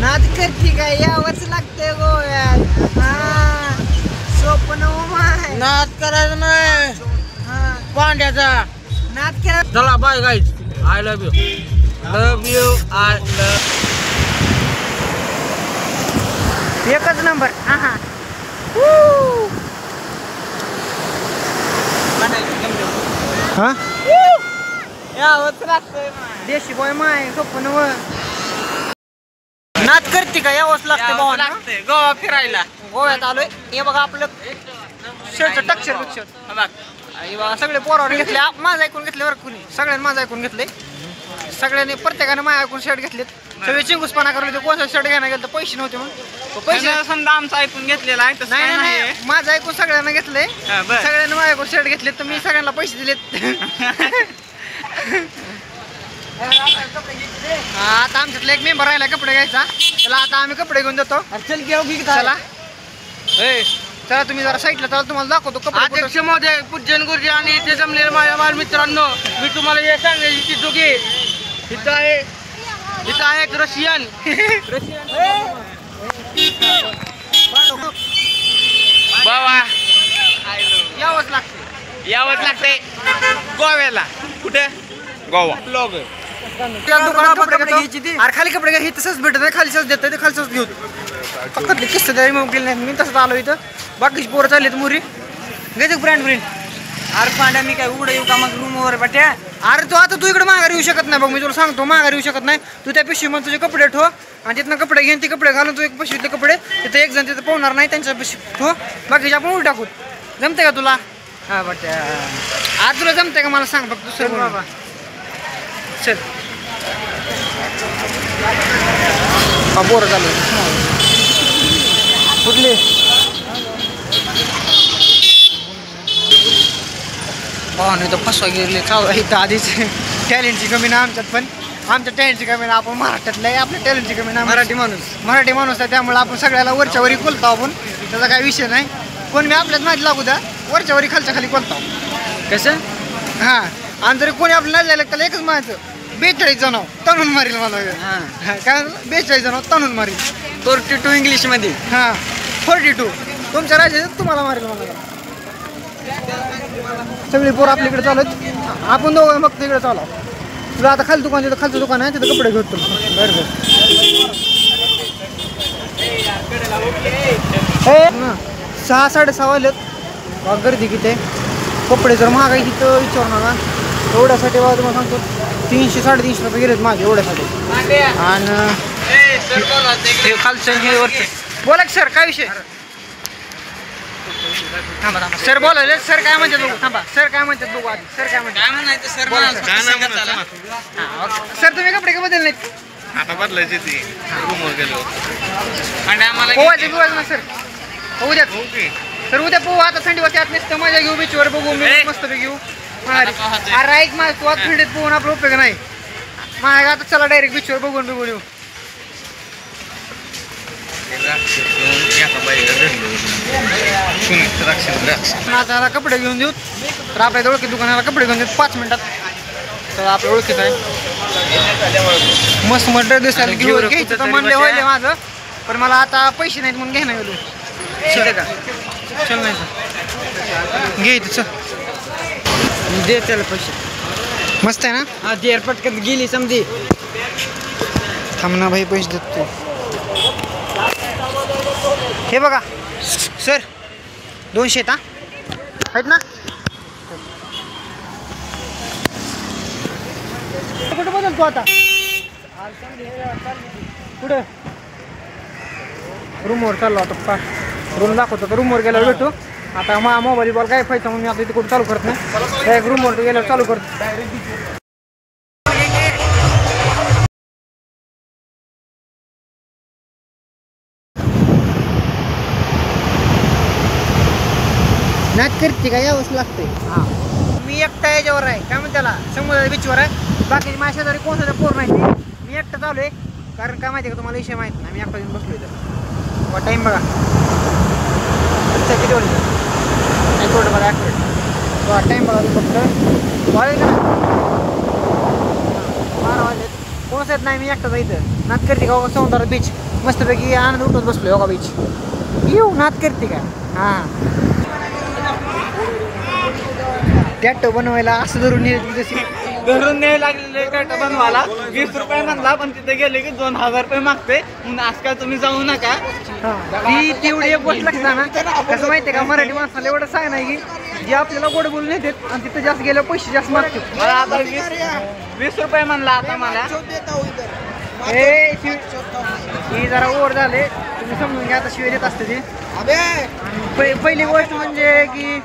नाद करती काय यावंच लागतंय गोव्यात. हा स्वप्न माय नाद करायचं नाही पांड्याचा नाद केला. चला bye guys. I love you. Love you. I love. एकच नंबर. हा हा यावंच लागतंय. देशी बॉय माय स्वप्न नाद करते का यावंच लागतं भावांना. गोवा फिरायला गोव्यात आलोय. हे बघा आपलं शर्टचं टक्चर बिक्चर सगळे पोरावर घेतले. माझं ऐकून घेतले बरं कुणी सगळ्यांनी माझं ऐकून घेतलंय. सगळ्यांनी प्रत्येकाने माझ्या ऐकून शर्ट घेतलेत. सगळे चिंगूसपणा करले होते. कोणता शर्ट घ्यायला गेलं तर पैसे नव्हते मग पैसे समजा आमचं ऐकून घेतलेलं आहे. नाही नाही माझं ऐकून सगळ्यांना घेतलंय. सगळ्यांनी माझ्या ऐकून शर्ट घेतले तर मी सगळ्यांना पैसे दिलेत. आता आमच्यातला एक मेंबर राहिला कपडे घ्यायचा. त्याला आता आम्ही कपडे घेऊन देतो. चल घेऊ चला चला तुम्ही जरा साईडला चला तुम्हाला दाखवतो कपडे. अध्यक्ष महोदय पूजन गुरुजी आणि इथे जमलेले माझ्या बालमित्रांनो मी तुम्हाला हे सांगायची इच्छितो की इथं आहे एक रशियन. बाबा यावंच लागते यावंच लागतंय गोव्याला. कुठे गोवा ब्लॉग अरे खाली कपडे घ्या. हे तसंच भेटत नाही. खाली सच देत खाली सच घेऊ फक्त किस्से तरी मग गेले नाही. मी तसंच आलो इथं. बाकीची पोरं चालली मुरी घेते ब्रँड ब्रिंड. अरे पांड्या मी काय उघडं येऊ का मग रूमवर बट्या. अरे तू इकडे माघारी येऊ शकत नाही बघ. मी तुला सांगतो माघारी येऊ शकत नाही. तू त्या पिशवी मध्ये तुझे कपडे ठेव आणि तिथनं कपडे घेऊन ते कपडे घालून तू एक पिशवीतले कपडे तिथे एक जण तिथे पोहणार नाही त्यांच्या पिशवी ठेव. बाकीचे आपण उलट टाकू. जमते का तुला. हा बट्या आज तुला जमते का मला सांग फक्त दुसरं बाबा. चल बोर चालू कुठले भावाने तर फसवा गेले खावा. इथं आधीच टॅलेंटची कमी ना आमच्यात पण. आमच्या टॅलेंटची कमी ना. आपण महाराष्ट्रातलं आहे. आपल्या टॅलेंटची कमी ना. मराठी माणूस आहे त्यामुळे आपण सगळ्याला वरच्या वरी बोलतो आपण. त्याचा काही विषय नाही. कोण मी आपल्यात माहिती लागू द्या वरच्या वरी खालच्या खाली बोलतो कसं. हां आणि जरी कोणी आपलं नाही जायला त्याला एकच माहिती 42 जण तणून मारील मला. काय 42 जण तणून मारील. 42 इंग्लिशमध्ये. हां 42 तुमच्या राज्यात तुम्हाला मारेल मला. सगळी पोरं आपल्याकडे चालत. आपण दोघं मग तिकडे चालू. तुला आता खाली दुकान तिथं खालचं दुकान आहे तिथं कपडे घेतो. बरं 6-6:30 वाजलेत. गर्दी किती आहे. कपडे जर महागाई तिथं विचारू नका. एवढ्यासाठी बाबा तुम्हाला सांगतो 300-350 रुपये गेलेत माझे एवढ्यासाठी. आणि खालचं हे वरचं बोला की सर काय विषय. थांबा सर बोला. सर काय म्हणतात बघू. थांबा सर काय म्हणतात बघू आधी. सर काय म्हणतात सर तुम्ही कपडे का बदल नाहीत. आता बदलायची ती रूमवर गेलो पोवायचं ना सर. उद्या सर उद्या पोहू. आता थंडी वाजते. आत नुसतं मजा घेऊ बीचवर बघू. मी मस्त घेऊ. अरे ऐक माझं तू आज थंडीत पोहून आपला उपयोग नाही. माझ्या आता चला डायरेक्ट बीचवर बघून येऊ. आता कपडे घेऊन देऊ तर आपल्या ओळखी दुकानाला कपडे घेऊन देऊ 5 मिनिटात. तर आपल्या ओळखीत आहे मस्त ड्रेस दिसायला घेऊ. घ्यायचं तर म्हणले व्हायला माझं पण मला आता पैसे नाहीत म्हणून घ्यायला गेलो. का चल नाही तर घे इथं चल दे त्याला पैसे. मस्त आहे ना. हा दे पटकन गेली समजी. थांब ना भाई पैसे देतो. हे बघा सर 200 आहेत ना. कुठं बदलतो आता. कुठं रूमवर चाललो आता. रूम दाखवतो तर रूमवर गेल्यावर भेटू. आता माझा मोबाईल बॉल काय फायदा म्हणून मी आता इथे कुठं चालू करत नाही. डायरेक्ट रूमवर गेल्यावर चालू करतो. नाच करते का यावंच लागते. हां मी एकटा याच्यावर आहे काय म्हणते त्याला समुद्राच्या बीचवर आहे. बाकी माझ्या शेजारी कोणता पोर नाही. मी एकटा चालू आहे कारण काय माहिती आहे का तुम्हाला विषय माहिती नाही. मी एकटा येऊन बसलो इथं. टाईम बघा किती वाजले. ॲक्युरेट बघा ॲक्युरेट टाईम बघा. तू फक्त वाजले का 12 वाजलेत. कोणच येत नाही, मी एकटाच इथं नात करते का समुद्रात बीच मस्तपैकी आनंद उठत बसलो योगा बीच येऊ नात करते का. हां टॅटो बनवायला असं धरून येते जशी घरून न्याय लागलेले टॅटो बनवायला 20 रुपये म्हणला, पण तिथे गेले की 2000 रुपये मागते. म्हणून आज काय तुम्ही जाऊ नका. ती तेवढी एक गोष्ट लागते ना. कसं माहितीये का मराठी माणसाला एवढं सांग नाही की जे आपल्याला गोड बोलून येतात आणि तिथं जास्त गेल्यावर पैसे जास्त मागते. मला आता 20 रुपये म्हणला आता मला. ही जरा ओव्हर झाले, तुम्ही समजून घ्या. आता शिवाय देत असते ती. पहिली गोष्ट म्हणजे की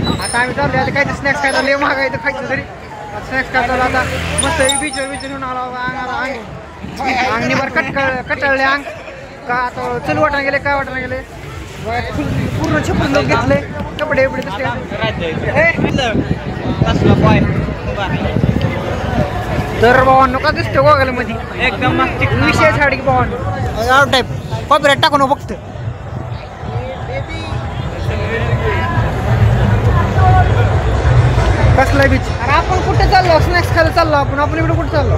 आता आम्ही चाललो आता काहीतरी स्नॅक्स खायला लय महाग आहे तर खायचं तरी स्नॅक्स खायला आता मस्त बीचवर घेऊन आला अंगाला अंगणी बरं कटाळले अंग का आता चल वाटायला गेले काय वाटायला गेले पूर्ण छपून लोक घेतले कपडे बिपडे तर भावांनो का दिसतो गोगल मध्ये एकदम विषय साडी भावांनो आउट टाईप कॉपीराईट टाकून बघतो. कसला बीच. अरे आपण कुठे चाललो स्नॅक्स खायला चाललो आपण इकडे कुठे चाललो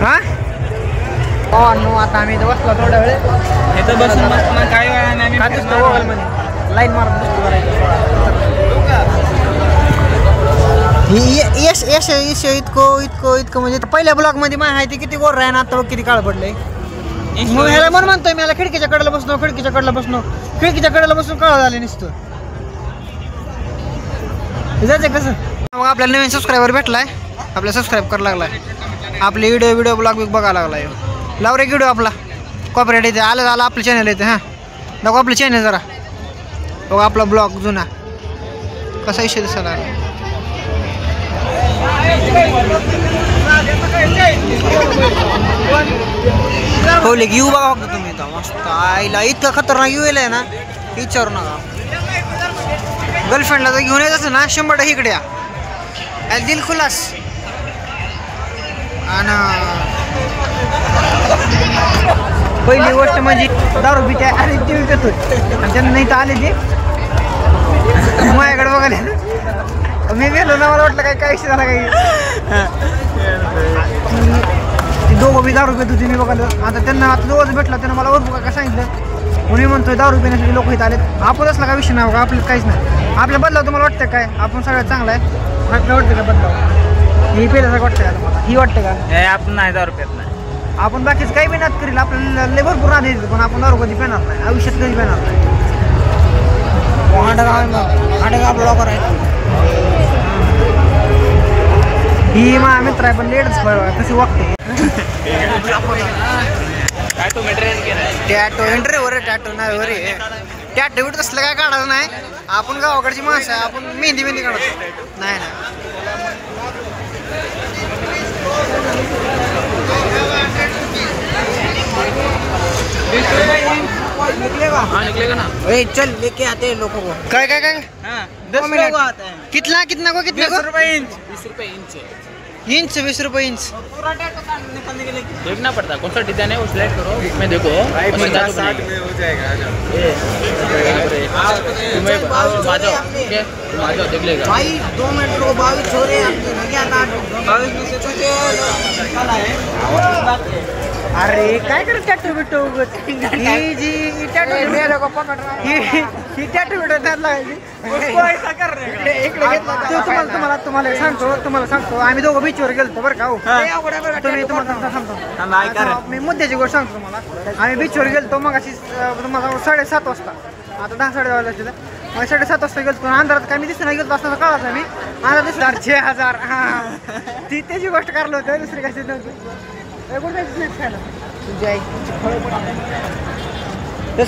हा नो. आता आम्ही इथं बसलो थोड्या वेळ इथं बसून काही मध्ये लाईन मारत यश यश यश इतकं म्हणजे पहिल्या ब्लॉक मध्ये माहिती किती गोर आहे ना आता किती काळ पडलंय. मग ह्याला म्हणून म्हणतोय मी खिडकीच्या कडेला बसलो खिडकीच्या कडेला बसून काळ झाले नुसतं जायचं कसं. मग आपल्याला नवीन सबस्क्रायबर भेटलाय, आपल्याला सबस्क्राईब करायला लागलाय, आपले व्हिडिओ ब्लॉग बघायला लागलाय. लाव रे व्हिडिओ आपला कॉपीराईट येते आलं आपलं चॅनल येते. हां दाखव आपलं चॅनल जरा बघा आपला ब्लॉग जुना कसा विषय दिसायला होले की येऊ बघा फक्त तुम्ही इथं मस्त आईला इतकं खतरनाक येऊ आहे ना विचारू नका. गर्लफ्रेंडला जर घेऊन येत असेल ना 100% इकडे या दिल खुलास. आणि पहिली गोष्ट म्हणजे दारू पिते आणि टी व्ही करतो आणि त्यांना नाही तर आले ते माझ्याकडे बघायला मी गेलो ना मला वाटलं काय विषय झाला काही. दोघं बी दारू पित होती मी बघायला. आता त्यांना आता दोघं भेटला त्यांना मला ओळखू काय सांगितलं म्हणून म्हणतोय दारू पिण्यासाठी लोक इथं आलेत. आपण असला काय विषय नाही का आपल्याला काहीच नाही. आपल्या बदलाव तुम्हाला वाटतं काय आपण सगळ्यात चांगला आहे आपल्याला वाटतं का बदलाव ही पहिल्यासारखं वाटतं का तुम्हाला ही वाटतं का आपण नाही दारू पित नाही. आपण बाकीच काही मेहनत करील आपल्याला लय भरपूर नाद येईल पण आपण दारू कधी पेणार नाही आयुष्यात कधी पेणार नाही. ब्लॉगर आहे ही माझा मित्र आहे पण लेटच कशी वागते. टॅटो एंट्रीवर टॅटो नाही वर टॅटो बिट तसलं काय काढायचं नाही. आपण गावाकडची माणसं आहे आपण मेहंदी काढतो नाही ना. निकलेगा ना चल लेके आते लोगों को काय काय काय 10 लोग आते हैं. कितना कितना को कितने 20 को रुपए इंच 20 रुपए इंच इंच 20 रुपये इंच. पूरा टैटू निकालने के लिए देखना पड़ता है कौन सा डिजाइन है वो सिलेक्ट करो इसमें देखो 50-60 में हो जाएगा. आ जाओ देख लेगा भाई 2 मिनट रो 22 हो रहे हैं क्या 22 में से अरे काय करत टॅटू बिटो ही जी टॅटू ही टॅटू बिटो त्यात लागायची तुम्हाला सांगतो आम्ही दोघं बीचवर गेलतो बरं का हो. तुम्ही तुम्हाला सांगतो मी मुद्द्याची गोष्ट सांगतो तुम्हाला. आम्ही बीचवर गेलतो मग अशी तुम्हाला 7:30 वाजता आता 10-10:30 वाजता मग 7:30 वाजता गेलतो अंधारात काय मी दिसत नाही गेलतो असताना कळाच मी अंधारात दिसला 6000 हां ती त्याची गोष्ट करलो होतं दुसरी कशी नव्हती.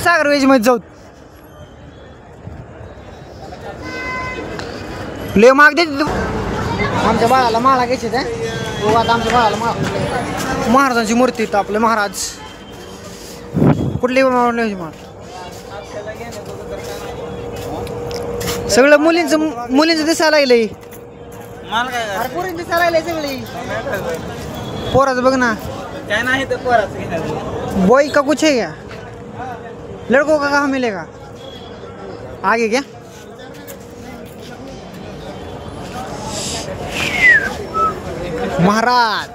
सागर वेज मध्ये जाऊ ले माग दे आमच्या बाळाला माळा घ्यायची त्या आता आमच्या बाळाला माळा महाराजांची मूर्ती तर आपले महाराज कुठली माळ सगळं मुलींचं दिसायला लागलंय पोरींचं दिसायला लागलंय सगळी पोराचं बघ ना क्या नहीं तो पोराचं बॉय का कुछ है क्या लड़कों का कहाँ मिलेगा आगे क्या महाराज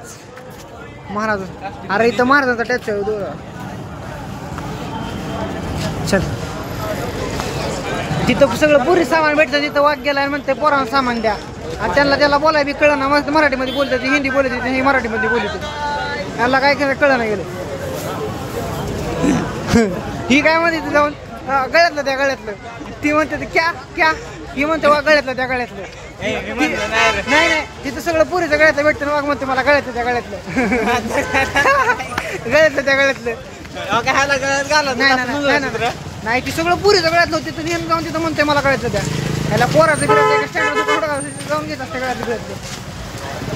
अरे इथं महाराजांचा टॅच आहे चल तिथं सगळं पुरी सामान भेटतं तिथं वाघ गेला आणि म्हणते पोरांना सामान द्या आणि त्याला बोलाय बी कळलं ना मस्त मराठीमध्ये बोलतात हिंदी बोलत ही मराठीमध्ये बोलते याला काय कळलं नाही गेलं ही काय म्हणते ती जाऊन गळ्यातलं त्या गळ्यातलं ती म्हणते क्या क्या ही म्हणते वा गळ्यातलं त्या गळ्यातलं नाही तिथं सगळं पुरीचं गळ्यातलं भेटतं वाघ म्हणते मला गळ्यातलं त्या गळ्यातलं गळ्यातलं त्या गळ्यातलं नाही ती सगळं पुरीचं गळ्यातलं होती तिथं नेहमी जाऊन तिथं म्हणते मला गळ्यातलं त्या याला पोराचं गिरायचं स्टँडवर जाऊन घेत असते गळ्यातलं गिरायतलं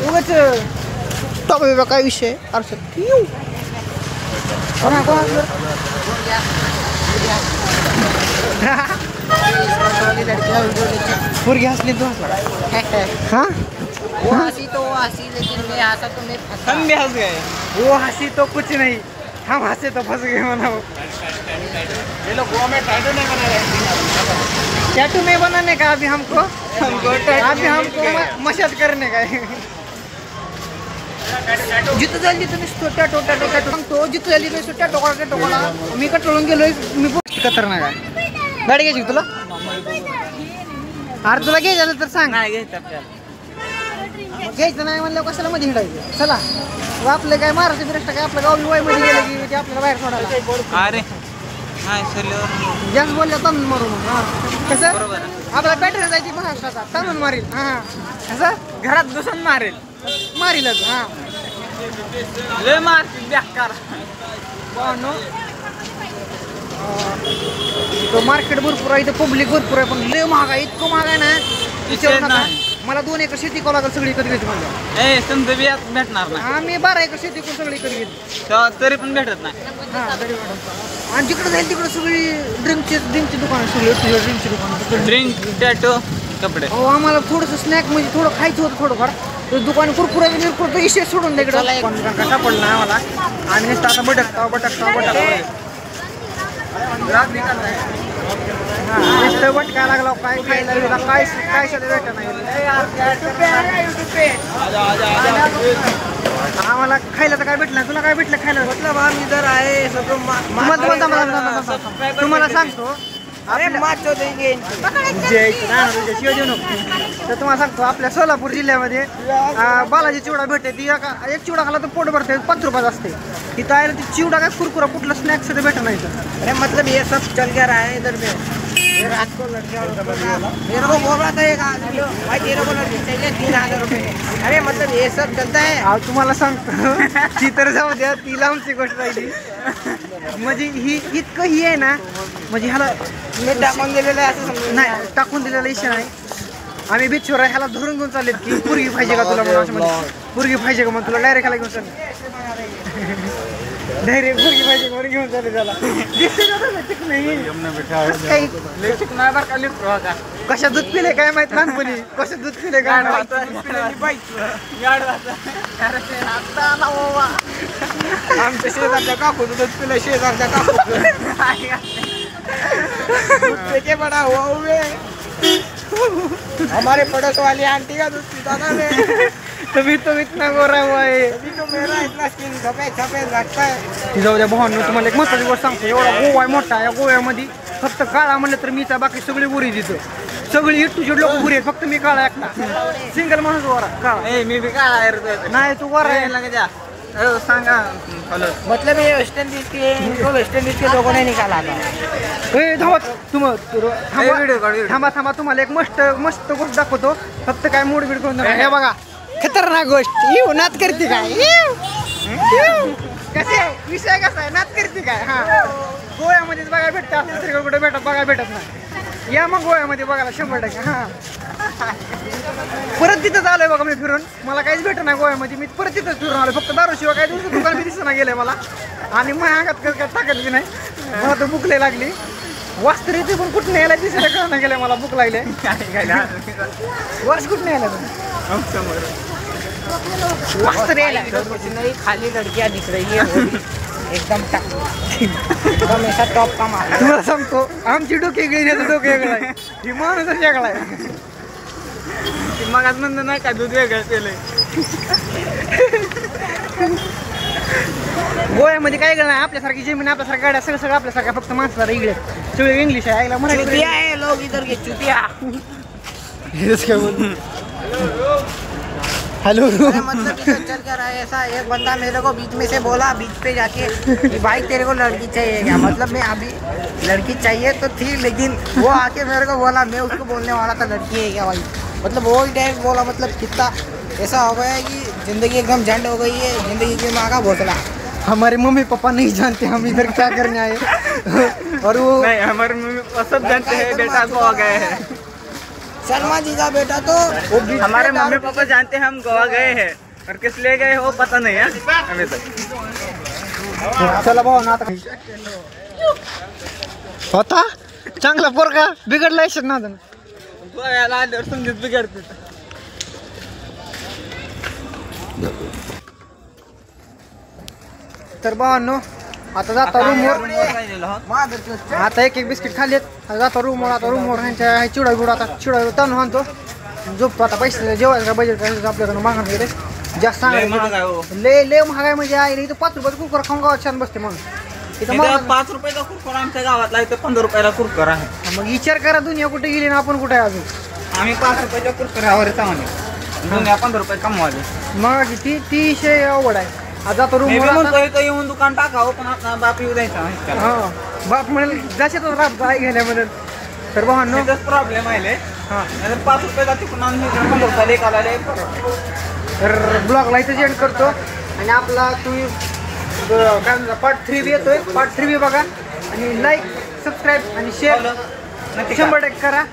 उगाच टॉप काय विषय अर्षद मुर्गी हंसली तू हाँ वो हंसी तो वो हंसी लेकिन मैं हंसा तो मैं फंसा। हम भी हंस गए। वो हंसी तो कुछ नहीं हम हंसे तो फंस गए मना ये लोग गोवा में टैटू नहीं बना रहे। टैटू नहीं बनाने का अभी हमको अभी हमको मसाज करने का है जिथं जाईल तिथं नुसतं टॅटो सांगतो जिथं जाईल तिथं नुसतं टॅटोला मी कटळून गेलोय मी खतरनाक आहे गाडी घ्यायची तुला अरे तुला घ्यायचं तर सांग घ्यायचं नाही म्हणलं कशाला मध्ये हिंडायचं चला आपलं काय महाराष्ट्र बिराष्ट्र काय आपलं गाव मध्ये गेलं की ते आपल्याला बाहेर सोडायला अरे जास्त बोलल्या ताणून मारू मग कसं आपल्याला बॅटरी जायची महाराष्ट्राचा ताणून मारील हा कसं घरात दुसरं मारीलच हा लय मारतील बेकार मार्केट भरपूर आहे इथं पब्लिक भरपूर आहे पण लय महाग आहे इतकं महाग आहे ना विचारू नका मला 2 एकर शेती करावं लागेल सगळी घ्यायची म्हणजे समजा बियात भेटणार ना आम्ही 12 एकर शेती करून सगळी घेतली तरी पण भेटत नाही हा तरी आणि जिकडे जाईल तिकडे सगळी ड्रिंकची दुकानं सगळी ड्रिंकची दुकानं ड्रिंक टॅटो कपडे हो आम्हाला थोडंसं स्नॅक म्हणजे थोडं खायचं होतं थोडंफार तर दुकान कुरकुरा बिरकुरा इशे सोडून तिकडे कसा पडला आम्हाला आणि नुसतं आता बटकता नुसतं बटका लागला काय खायला गेला काय सध्या भेटत नाही आम्हाला खायला तर काय भेटलं तुला काय भेटलं खायला म्हटलं बा मी जर आहे तुम्हाला सांगतो तर तुम्हाला सांगतो आपल्या सोलापूर जिल्ह्यामध्ये बालाजी चिवडा भेटते ती एक चिवडा खाला तर पोट भरते 5 रुपयात असते इथं आहे ती चिवडा काय कुरकुरा कुठलं स्नॅक्स सध्या भेटत नाही अरे मतलब ये सब चल गया रहा है इधर में रात को लड़कियां मेरे को बोल रहा था एक आदमी भाई तेरे को लड़की चाहिए 3000 रुपये अरे मतलब ये सब चलता है तुम्हाला सांगतो ती तर जाऊ द्या ती लांबची गोष्ट राहिली म्हणजे ही इतकं ही आहे ना म्हणजे ह्याला टाकून दिलेलं आहे असं नाही टाकून दिलेला इशा नाही आम्ही बीचवर ह्याला धरून घेऊन चाललेत की पुरगी पाहिजे का तुला म्हणून असं म्हणजे पुरगी पाहिजे का मग तुला डायरेक्ट ह्याला घेऊन चालले डायरेक्ट पुरगी पाहिजे का घेऊन चालले त्याला कशा दूध पिले काय माहित लहानपणी कशा दूध पिले काय आमच्या शेजारच्या काकू दूध पिलं शेजारच्या काकू बड़ा हुआ हमारे पड़ोस वाली आंटी का दूध पीता था मैं तभी तो इतना गोरा हुआ है अभी तो मेरा इतना स्किन सफेद लगता है जाऊ द्या भावांनो तुम्हाला एक महत्त्वाची गोष्ट सांगतो एवढा गोवा आहे मोठा या गोव्यामध्ये फक्त काळा म्हणलं तर मीचा बाकी सगळी गोरी तिथं सगळी इटूची लोक गोरी आहेत फक्त मी काळा एकटा सिंगल माणूस गोरा काळा मी बी काळा नाही तू गोरा आहे सांगा मतलब ये वेस्ट इंडीज के लोगों ने निकाला था थांबा तुम्हाला एक मस्त गोष्ट दाखवतो फक्त काय मूड बीड करून हे बघा खतरनाक गोष्ट येऊ नात करते काय कसे विषय कसा आहे नात करते काय हा गोव्यामध्येच बघायला भेटतं आपल्या दुसरीकडे कुठे बघायला भेटत नाही या मग गोव्यामध्ये बघायला 100% हा परत तिथं आलोय बघा मी फिरून मला काहीच भेटत नाही गोव्यामध्ये मी परत तिथंच फिरून आलोय फक्त दारूशिवाय काही दुसरं दुकान बी दिसना गेलंय मला आणि माझ्या अंगात काय ताकद बी नाही मला तर भूक लय लागली वास्तर येते पण कुठं यायला दिसायला कळणं गेलं मला भूक लागले वास कुठं यायला वास्तर यायला नहीं खाली लड़कियां दिख रही है एकदम ऐसा टॉप का माल तुम्हाला सांगतो आमची डोके गेली डोके वेगळं आहे ही माणूसच वेगळा आहे मग आज म्हणलं नाही का दूध वेगळं केलंय. गोव्यामध्ये काय गं नाही आपल्यासारखी जमीन आपल्यासारख्या गाड्या सगळं सगळं आपल्यासारख्या फक्त माणसाला इंग्लिश सगळं इंग्लिश आहे ऐकला मराठी चुतिया है लोग इधर के चुतिया. हॅलो अरे मतलब इधर चल कर आए ऐसा एक बंदा मेरे को बीच में से बोला बीच पे जाके कि भाई तेरे को लड़की चाहिए क्या. मतलब मैं अभी लड़की चाहिए तो थी लेकिन वो आके मेरे को बोला मैं उसको बोलने वाला था लड़की है क्या भाई. मतलब वो ही टाइम बोला मतलब कितना ऐसा हो गया है कि जिंदगी एकदम झंड हो गई है. जिंदगी के माँ का भोसला. हमारे मम्मी पापा नहीं जानते हम इधर क्या करने आए और वो नहीं हमारे मम्मी पापा सब जानते हैं बेटा गोवा गए हैं. शर्मा जी का बेटा तो वो बीच हमारे में मम्मी पापा जानते हैं हम गोवा गए हैं और किस लिए गए हो पता नहीं है अभी तक. चला भाऊ ना आता होता चांगला पोरगा बिघडला असेल ना अजून. गोव्याला आल्यावर समजत बिघडते. तर भावांनो आता जाता रूमवर आता एक बिस्किट खाल्लेत आता जाता रूमवर. आता रूमवर ह्यांच्या चिवडा बिवडा आता चिवडा तण आणतो झोपतो. आता पैसे जेवायचं बजेट आपल्याकडून मागणं गेले जास्त सांगायचं लय लय महागाय म्हणजे आहे इथं 5 रुपयाचं कुकर खाऊन गावात छान बसते मग इथं 5 रुपयाचा कुरकुरा आमच्या गावातला इथं 15 रुपयाला कुरकुरा आहे. मग विचार करा दुनिया कुठे गेली ना आपण कुठे आहे अजून. आम्ही 5 रुपयाच्या कुरकुऱ्यावर चांगले दुनिया 15 रुपये कमवाले. मग ती विषय अवघड आहे. आता जातो रूमवर इथं येऊन दुकान टाकावं पण आता बाप येऊ द्यायचा हा बाप म्हणेल जाशातच राहतो आई घ्यायला म्हणेल. तर भावांनो प्रॉब्लेम आहे. हां 5 रुपयाचा तिकडून आणून 15 रुपयाला एक आला. तर ब्लॉगला इथं एंड करतो आणि आपला तुम्ही काय म्हणता पार्ट 3 येतोय. पार्ट 3 बघा आणि लाईक सबस्क्राईब आणि शेअर 100% करा.